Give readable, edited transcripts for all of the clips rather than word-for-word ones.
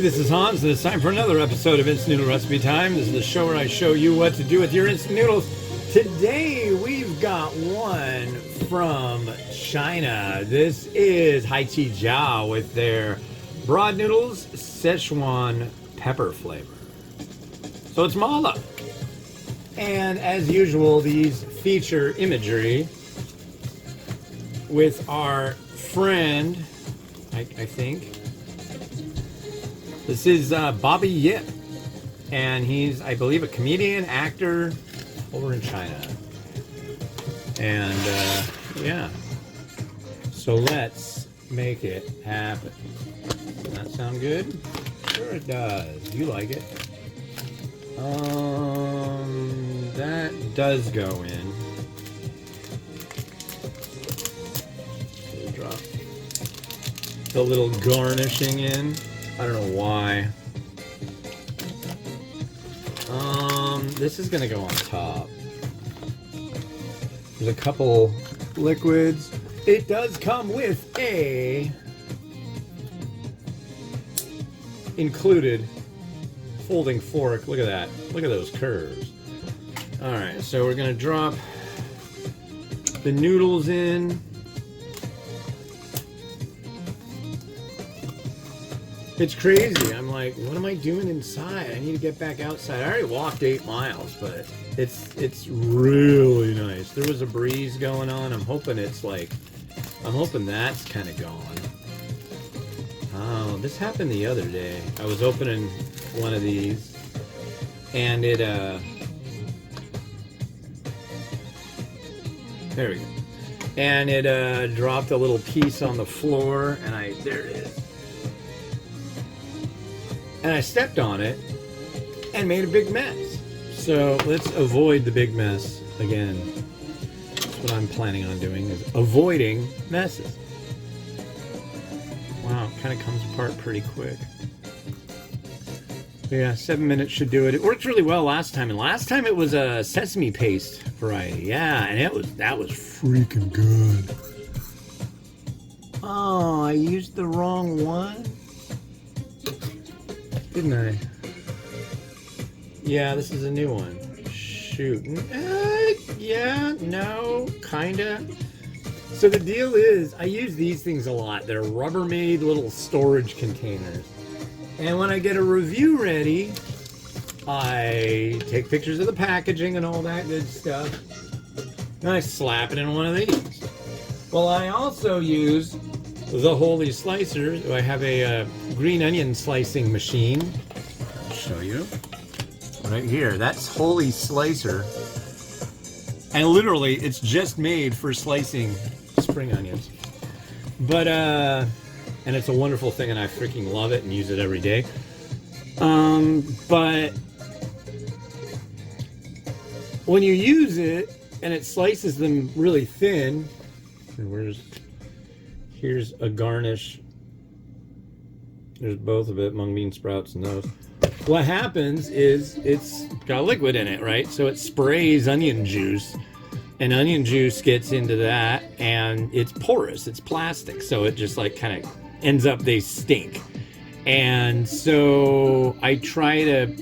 this is Hans, and it's time for another episode of Instant Noodle Recipe Time. This is the show where I show you what to do with your instant noodles. Today, we've got one from China. This is Haichijia with their broad noodles, Sichuan pepper flavor. So it's mala. And as usual, these feature imagery with our friend, I think. This is Bobby Yip, and he's, I believe, a comedian, actor over in China. And, yeah. So let's make it happen. Does that sound good? Sure it does. You like it. That does go in. Drop the little garnishing in. I don't know why. This is gonna go on top. There's a couple liquids. It does come with a included folding fork. Look at that. Look at those curves. Alright, so we're gonna drop the noodles in. It's crazy. I'm like, what am I doing inside? I need to get back outside. I already walked 8 miles, but it's really nice. There was a breeze going on. I'm hoping that's kind of gone. Oh, this happened the other day. I was opening one of these, and it there we go. And it dropped a little piece on the floor, and there it is. And I stepped on it and made a big mess. So let's avoid the big mess again. That's what I'm planning on doing, is avoiding messes. Wow, it kind of comes apart pretty quick. Yeah, 7 minutes should do it. It worked really well last time, and last time it was a sesame paste variety. Yeah, and that was freaking good. Oh, I used the wrong one? Didn't I? Yeah, this is a new one. Shoot. Yeah, no, kinda. So the deal is, I use these things a lot. They're Rubbermaid little storage containers. And when I get a review ready, I take pictures of the packaging and all that good stuff. And I slap it in one of these. Well, I also use the Holy Slicer. I have a green onion slicing machine. I'll show you. Right here. That's Holy Slicer. And literally, it's just made for slicing spring onions. But, and it's a wonderful thing, and I freaking love it and use it every day. But when you use it, and it slices them really thin, and here's a garnish. There's both of it, mung bean sprouts and those. What happens is it's got liquid in it, right? So it sprays onion juice, and onion juice gets into that, and it's porous, it's plastic, so it just like kind of ends up, they stink. And so I try to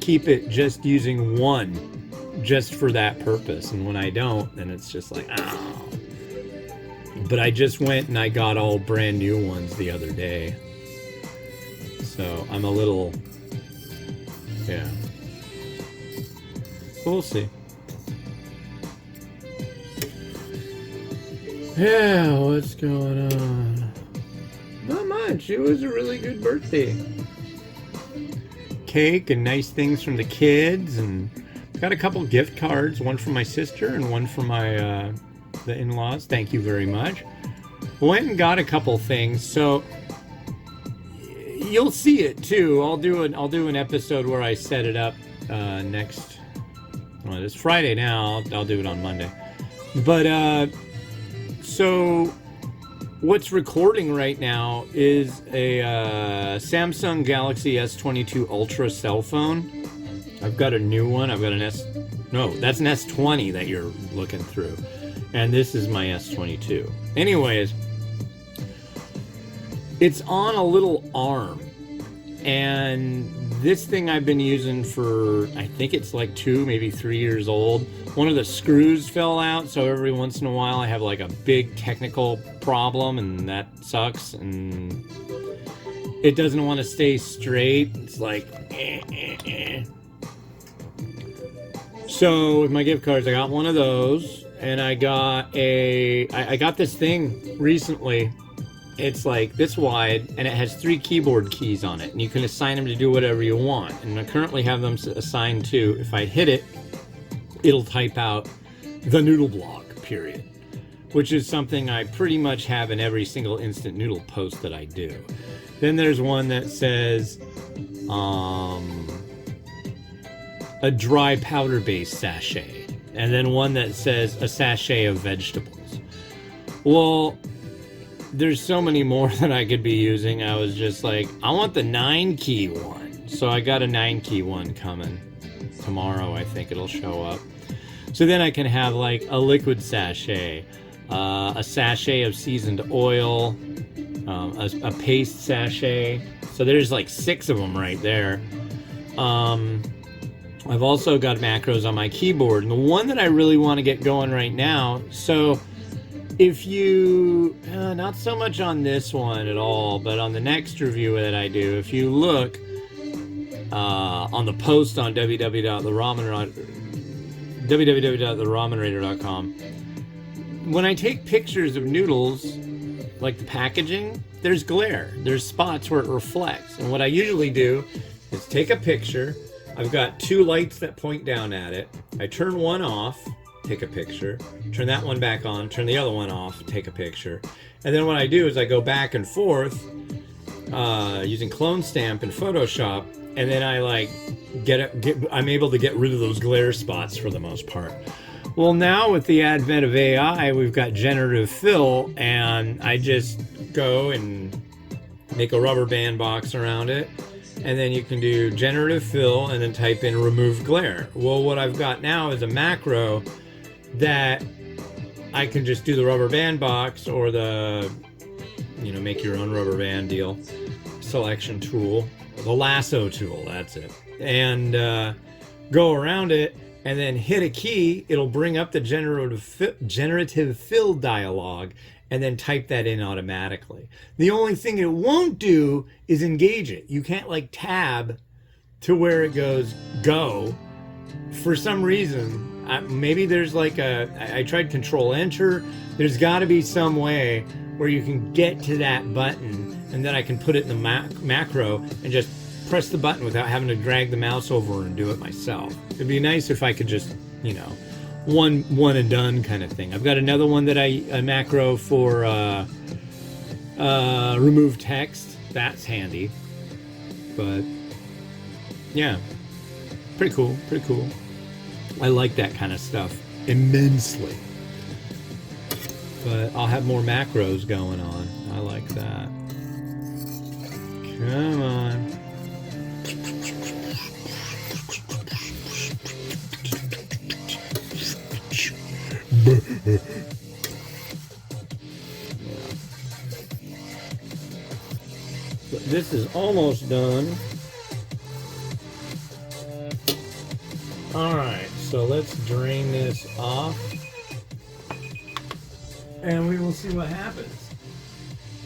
keep it just using one, just for that purpose. And when I don't, then it's just like, oh. But I just went and I got all brand new ones the other day. So I'm a little, yeah. We'll see. Yeah, what's going on? Not much. It was a really good birthday. Cake and nice things from the kids, and got a couple gift cards, one from my sister and one from my the in-laws. Thank you very much. Went and got a couple things, so you'll see it too. I'll do an episode where I set it up next. Well, it's Friday now. I'll do it on Monday. But so what's recording right now is a Samsung Galaxy S22 Ultra cell phone. I've got a new one. I've got an that's an S20 that you're looking through. And this is my S22. Anyways, it's on a little arm. And this thing I've been using for, I think it's like 2, maybe 3 years old. One of the screws fell out, so every once in a while I have like a big technical problem, and that sucks. And it doesn't want to stay straight. It's like, So with my gift cards, I got one of those, and I got this thing recently. It's like this wide, and it has 3 keyboard keys on it, and you can assign them to do whatever you want. And I currently have them assigned to, if I hit it, it'll type out the Noodle block, period, which is something I pretty much have in every single instant noodle post that I do. Then there's one that says a dry powder-based sachet, and then one that says a sachet of vegetables. Well, there's so many more that I could be using. I was just like, I want the 9-key one. So I got a 9-key one coming tomorrow. I think it'll show up. So then I can have like a liquid sachet, a sachet of seasoned oil, a paste sachet. So there's like 6 of them right there. I've also got macros on my keyboard. And the one that I really want to get going right now, so if you, not so much on this one at all, but on the next review that I do, if you look on the post on www.theramenrater.com, when I take pictures of noodles, like the packaging, there's glare. There's spots where it reflects. And what I usually do is take a picture. I've got 2 lights that point down at it. I turn one off, take a picture, turn that one back on, turn the other one off, take a picture. And then what I do is I go back and forth using Clone Stamp and Photoshop, and then I like I'm able to get rid of those glare spots for the most part. Well, now with the advent of AI, we've got generative fill, and I just go and make a rubber band box around it, and then you can do generative fill and then type in remove glare. Well, what I've got now is a macro that I can just do the rubber band box, or the, make your own rubber band deal, selection tool, the lasso tool, that's it. And go around it, and then hit a key. It'll bring up the generative fill dialog, and then type that in automatically. The only thing it won't do is engage it. You can't like tab to where it goes go. For some reason, maybe there's like I tried Control Enter. There's got to be some way where you can get to that button, and then I can put it in the macro and just press the button without having to drag the mouse over and do it myself. It'd be nice if I could just, one and done kind of thing. I've got another one that a macro for remove text. That's handy. But yeah, pretty cool. I like that kind of stuff immensely. But I'll have more macros going on. I like that. Come on. This is almost done. Alright, so let's drain this off, and we will see what happens.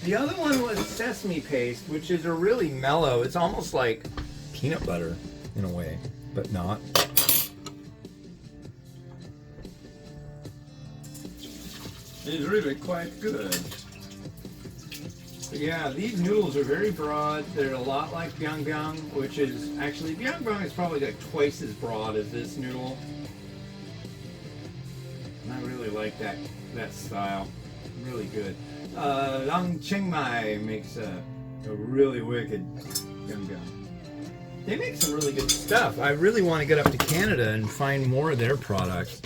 The other one was sesame paste, which is a really mellow, it's almost like peanut butter in a way, but not. It's really quite good. But yeah, these noodles are very broad. They're a lot like byung-byung, which is actually, byung-byung is probably like twice as broad as this noodle. And I really like that style. Really good. Lang Chiang Mai makes a really wicked byung-byung. They make some really good stuff. I really want to get up to Canada and find more of their products.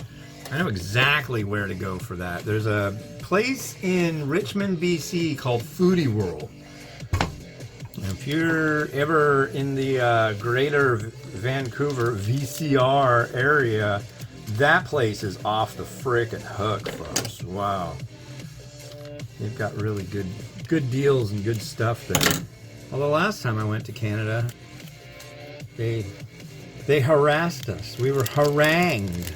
I know exactly where to go for that. There's a place in Richmond, BC called Foodie World. If you're ever in the greater Vancouver VCR area, that place is off the frickin' hook, folks. Wow. They've got really good deals and good stuff there. Well, the last time I went to Canada, they harassed us. We were harangued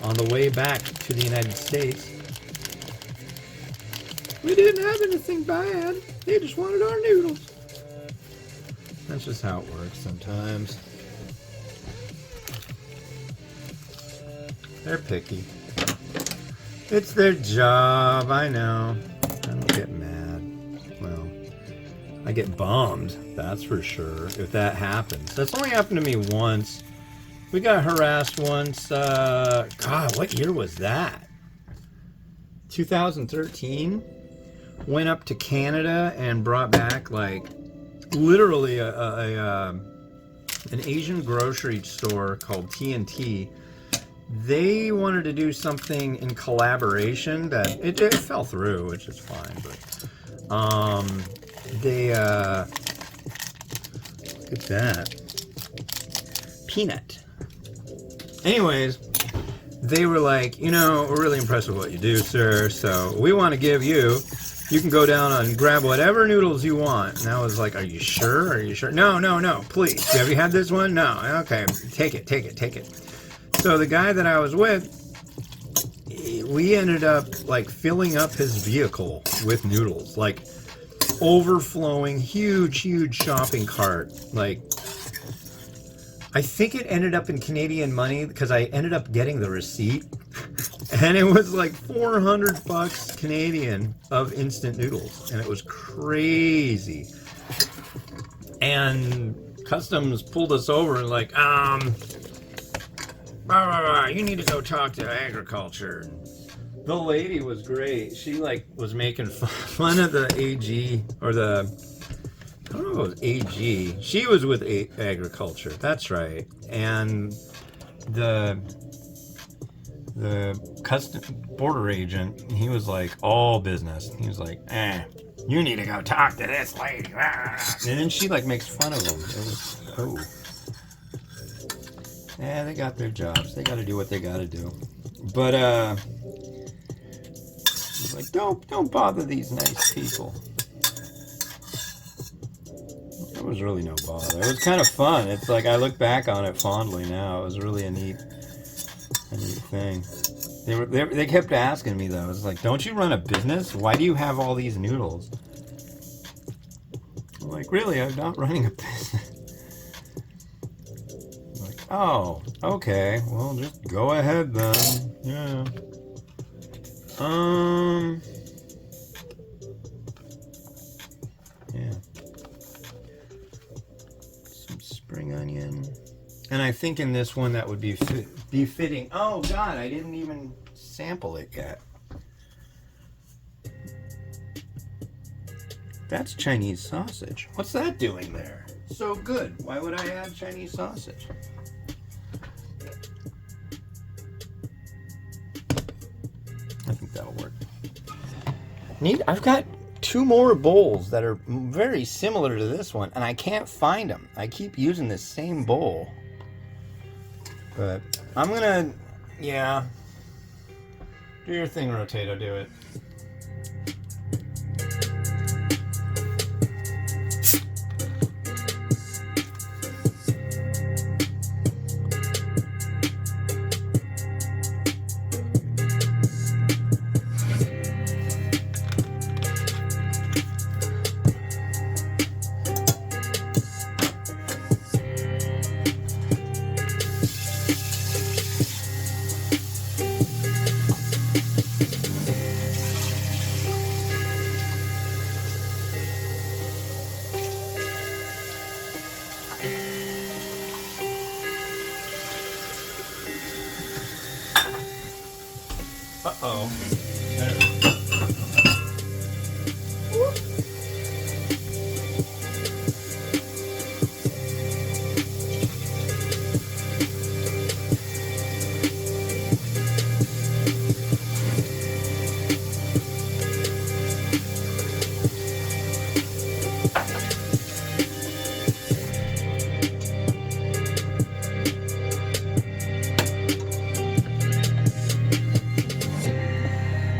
on the way back to the United States. We didn't have anything bad. They just wanted our noodles. That's just how it works sometimes. They're picky. It's their job, I know. I don't get mad. Well, I get bummed, that's for sure, if that happens. That's only happened to me once. We got harassed once. God, what year was that? 2013. Went up to Canada and brought back like literally an Asian grocery store called T&T. They wanted to do something in collaboration that it fell through, which is fine, but they look at that peanut. Anyways, they were like, you know, we're really impressed with what you do, sir, so we want to give you can go down and grab whatever noodles you want. And I was like, are you sure? Are you sure? No, please. Have you had this one? No. Okay, take it. So the guy that I was with, we ended up like filling up his vehicle with noodles, like overflowing, huge shopping cart. Like, I think it ended up in Canadian money because I ended up getting the receipt. And it was like $400 Canadian of instant noodles. And it was crazy. And customs pulled us over and like, you need to go talk to agriculture. The lady was great. She like was making fun of the AG or I don't know if it was AG. She was with agriculture. That's right. And the custom border agent, he was like all business. He was like, you need to go talk to this lady. And then she like makes fun of him. It was, yeah, they got their jobs. They got to do what they got to do. But he's like, don't bother these nice people. There was really no bother. It was kind of fun. It's like I look back on it fondly now. It was really a neat thing. They kept asking me though. It's like, don't you run a business? Why do you have all these noodles? I'm like, really? I'm not running a business. I'm like, oh, okay. Well, just go ahead then. Yeah. Yeah. Some spring onion. And I think in this one that would be fitting. Oh God, I didn't even sample it yet. That's Chinese sausage. What's that doing there? So good. Why would I add Chinese sausage? I think that'll work. Neat. I've got 2 more bowls that are very similar to this one, and I can't find them. I keep using this same bowl. But I'm gonna, yeah. Do your thing, Rotato, do it. Uh-oh.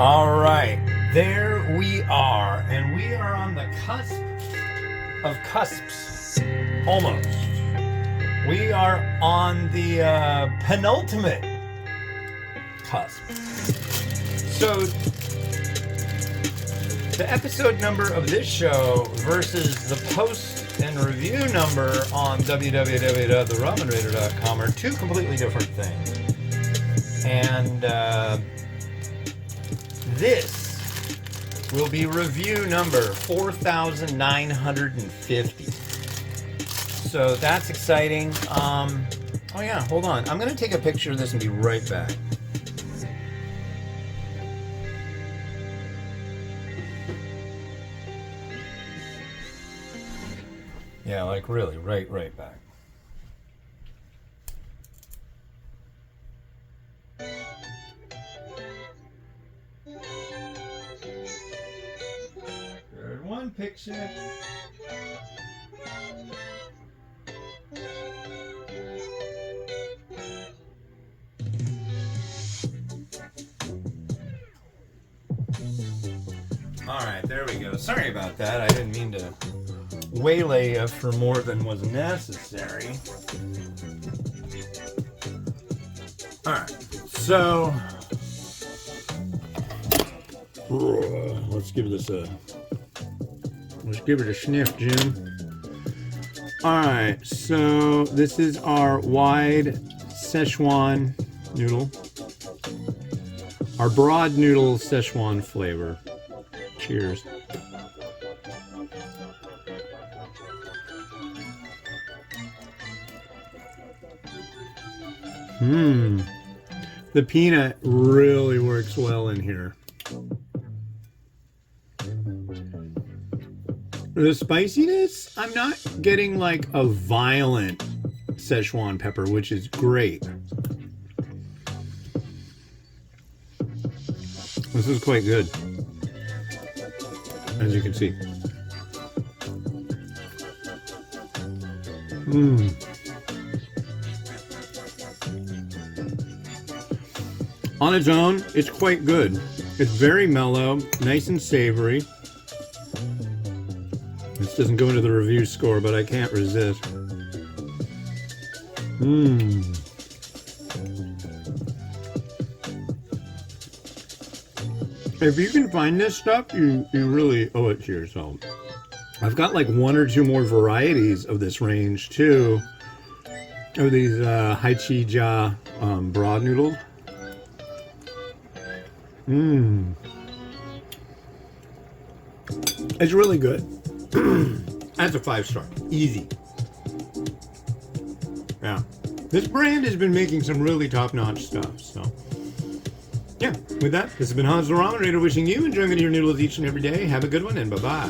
All right, there we are, and we are on the cusp of cusps. Almost. We are on the penultimate cusp. So, the episode number of this show versus the post and review number on www.theramenraider.com are two completely different things. And this will be review number 4,950. So that's exciting. Oh yeah, hold on. I'm going to take a picture of this and be right back. Yeah, like really, right back. Third one picture. All right, there we go. Sorry about that. I didn't mean to waylay you for more than was necessary. All right, so let's give it a sniff, Jim. All right, so this is our wide Sichuan noodle, our broad noodle Sichuan flavor. Cheers. The peanut really works well in here. The spiciness, I'm not getting like a violent Szechuan pepper, which is great. This is quite good, as you can see. On its own, it's quite good. It's very mellow, nice and savory. This doesn't go into the review score, but I can't resist. If you can find this stuff, you really owe it to yourself. I've got like one or two more varieties of this range too. Of these Haichijia broad noodles. It's really good. That's a 5-star. Easy. Yeah. This brand has been making some really top-notch stuff, so. Yeah, with that, this has been Hans the Ramen Raider wishing you enjoyment of your noodles each and every day. Have a good one, and bye-bye.